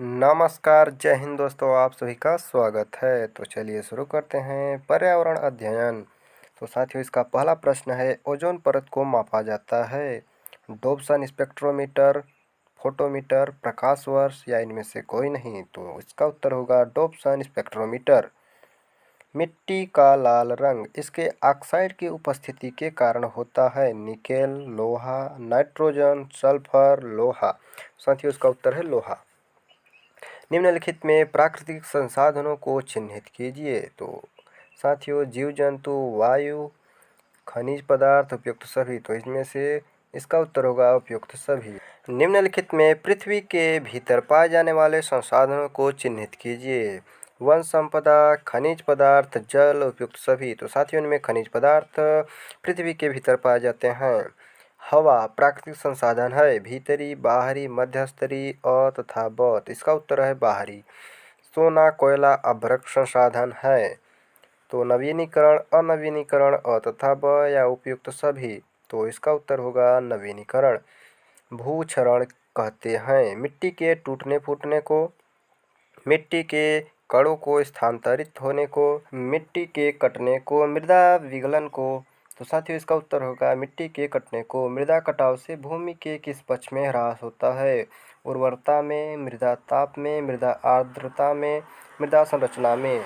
नमस्कार, जय हिंद दोस्तों, आप सभी का स्वागत है। तो चलिए शुरू करते हैं पर्यावरण अध्ययन। तो साथियों, इसका पहला प्रश्न है, ओजोन परत को मापा जाता है डोप्सन स्पेक्ट्रोमीटर, फोटोमीटर, प्रकाश वर्ष या इनमें से कोई नहीं। तो इसका उत्तर होगा डोप्सन स्पेक्ट्रोमीटर। मिट्टी का लाल रंग इसके ऑक्साइड की उपस्थिति के कारण होता है। निकेल, लोहा, नाइट्रोजन, सल्फर, लोहा। साथियों, इसका उत्तर है लोहा। निम्नलिखित में प्राकृतिक संसाधनों को चिन्हित कीजिए। तो साथियों, जीव जंतु, वायु, खनिज पदार्थ, उपयुक्त सभी। तो इसमें से इसका उत्तर होगा उपयुक्त सभी। निम्नलिखित में पृथ्वी के भीतर पाए जाने वाले संसाधनों को चिन्हित कीजिए। वन संपदा, खनिज पदार्थ, जल, उपयुक्त सभी। तो साथियों, इनमें खनिज पदार्थ पृथ्वी के भीतर पाए जाते हैं। हवा प्राकृतिक संसाधन है, भीतरी, बाहरी, मध्यस्तरी, अ तथा ब। तो इसका उत्तर है बाहरी। सोना, कोयला अभ्रक संसाधन है। तो नवीनीकरण, अनवीनीकरण, अ तथा ब या उपयुक्त सभी। तो इसका उत्तर होगा नवीनीकरण। भूक्षरण कहते हैं मिट्टी के टूटने फूटने को, मिट्टी के कणों को स्थानांतरित होने को, मिट्टी के कटने को, मृदा विगलन को। तो साथियों, इसका उत्तर होगा मिट्टी के कटने को। मृदा कटाव से भूमि के किस पक्ष में ह्रास होता है? उर्वरता में, मृदा ताप में, मृदा आर्द्रता में, मृदा संरचना में।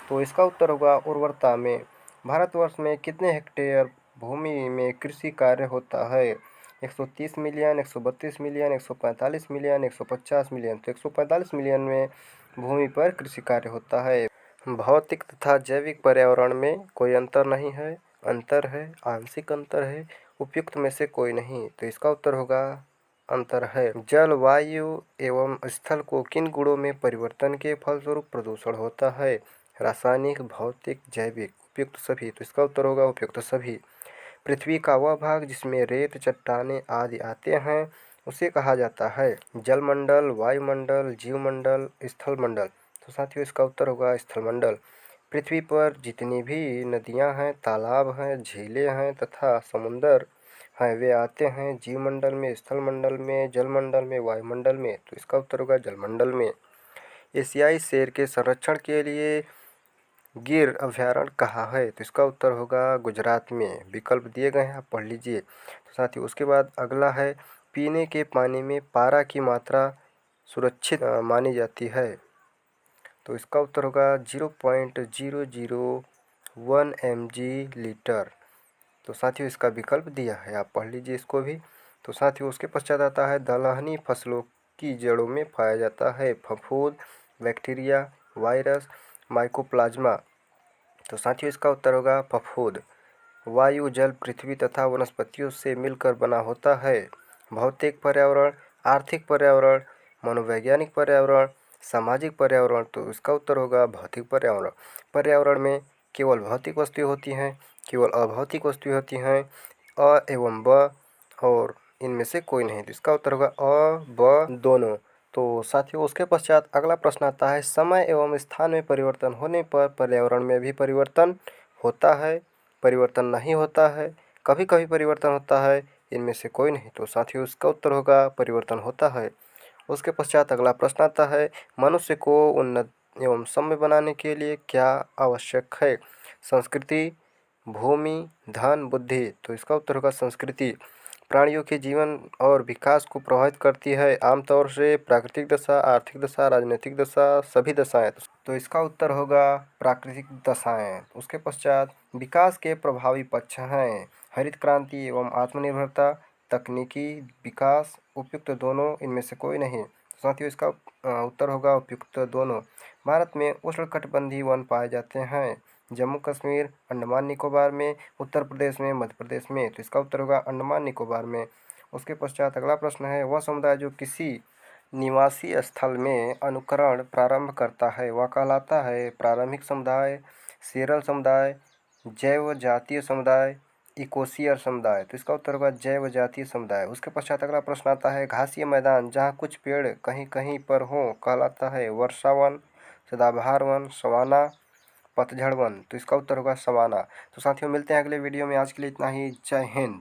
तो इसका उत्तर होगा उर्वरता में। भारतवर्ष में कितने हेक्टेयर भूमि में कृषि कार्य होता है? 130 मिलियन, 132 मिलियन, 145 मिलियन, 150 मिलियन। तो 145 मिलियन में भूमि पर कृषि कार्य होता है। भौतिक तथा जैविक पर्यावरण में कोई अंतर नहीं है, अंतर है, आंशिक अंतर है, उपयुक्त में से कोई नहीं। तो इसका उत्तर होगा अंतर है। जल, वायु एवं स्थल को किन गुणों में परिवर्तन के फलस्वरूप प्रदूषण होता है? रासायनिक, भौतिक, जैविक, उपयुक्त सभी। तो इसका उत्तर होगा उपयुक्त सभी। पृथ्वी का वह भाग जिसमें रेत, चट्टानें आदि आते हैं उसे कहा जाता है जलमंडल, वायुमंडल, जीवमंडल, स्थलमंडल। तो साथियों, इसका उत्तर होगा स्थलमंडल। पृथ्वी पर जितनी भी नदियां हैं, तालाब हैं, झीलें हैं तथा समुंदर हैं, वे आते हैं जीवमंडल में, स्थलमंडल में, जलमंडल में, वायुमंडल में। तो इसका उत्तर होगा जलमंडल में। एशियाई शेर के संरक्षण के लिए गिर अभयारण्य कहाँ है? तो इसका उत्तर होगा गुजरात में। विकल्प दिए गए हैं, आप पढ़ लीजिए। तो साथियों, उसके बाद अगला है, पीने के पानी में पारा की मात्रा सुरक्षित मानी जाती है। तो इसका उत्तर होगा 0.001 mg/लीटर। तो साथियों, इसका विकल्प दिया है, आप पढ़ लीजिए इसको भी। तो साथियों, उसके पश्चात आता है, दलहनी फसलों की जड़ों में पाया जाता है फफूंद, बैक्टीरिया, वायरस, माइकोप्लाज्मा। तो साथियों, इसका उत्तर होगा फफूंद। वायु, जल, पृथ्वी तथा वनस्पतियों से मिलकर बना होता है। भौतिक पर्यावरण, आर्थिक पर्यावरण, मनोवैज्ञानिक पर्यावरण, सामाजिक पर्यावरण। तो इसका उत्तर होगा भौतिक पर्यावरण। पर्यावरण में केवल भौतिक वस्तुएं होती हैं, केवल अभौतिक वस्तुएं होती हैं, अ एवं ब, और इनमें से कोई नहीं। तो इसका उत्तर होगा अ, ब दोनों। तो साथियों, उसके पश्चात अगला प्रश्न आता है, समय एवं स्थान में परिवर्तन होने पर पर्यावरण में भी परिवर्तन होता है, परिवर्तन नहीं होता है, कभी कभी परिवर्तन होता है, इनमें से कोई नहीं। तो साथियों, इसका उत्तर होगा परिवर्तन होता है। उसके पश्चात अगला प्रश्न आता है, मनुष्य को उन्नत एवं सभ्य बनाने के लिए क्या आवश्यक है? संस्कृति, भूमि, धन, बुद्धि। तो इसका उत्तर होगा संस्कृति। प्राणियों के जीवन और विकास को प्रभावित करती है, आमतौर से प्राकृतिक दशा, आर्थिक दशा, राजनीतिक दशा, सभी दशाएं। तो इसका उत्तर होगा प्राकृतिक दशाएं। उसके पश्चात विकास के प्रभावी पक्ष हैं हरित क्रांति एवं आत्मनिर्भरता, तकनीकी विकास, उपयुक्त दोनों, इनमें से कोई नहीं। साथियों, इसका उत्तर होगा उपयुक्त दोनों। भारत में उष्णकटिबंधीय वन पाए जाते हैं जम्मू कश्मीर, अंडमान निकोबार में, उत्तर प्रदेश में, मध्य प्रदेश में। तो इसका उत्तर होगा अंडमान निकोबार में। उसके पश्चात अगला प्रश्न है, वह समुदाय जो किसी निवासी स्थल में अनुकरण प्रारंभ करता है वह कहलाता है प्रारंभिक समुदाय, सेरल समुदाय, जैव जातीय समुदाय, इकोसियर समुदाय। तो इसका उत्तर होगा जैव जातीय समुदाय। उसके पश्चात अगला प्रश्न आता है, घासीय मैदान जहाँ कुछ पेड़ कहीं कहीं पर हों कहलाता है वर्षावन, सदाबहार वन, सवाना, पतझड़ वन। तो इसका उत्तर होगा सवाना। तो साथियों, मिलते हैं अगले वीडियो में। आज के लिए इतना ही। जय हिंद।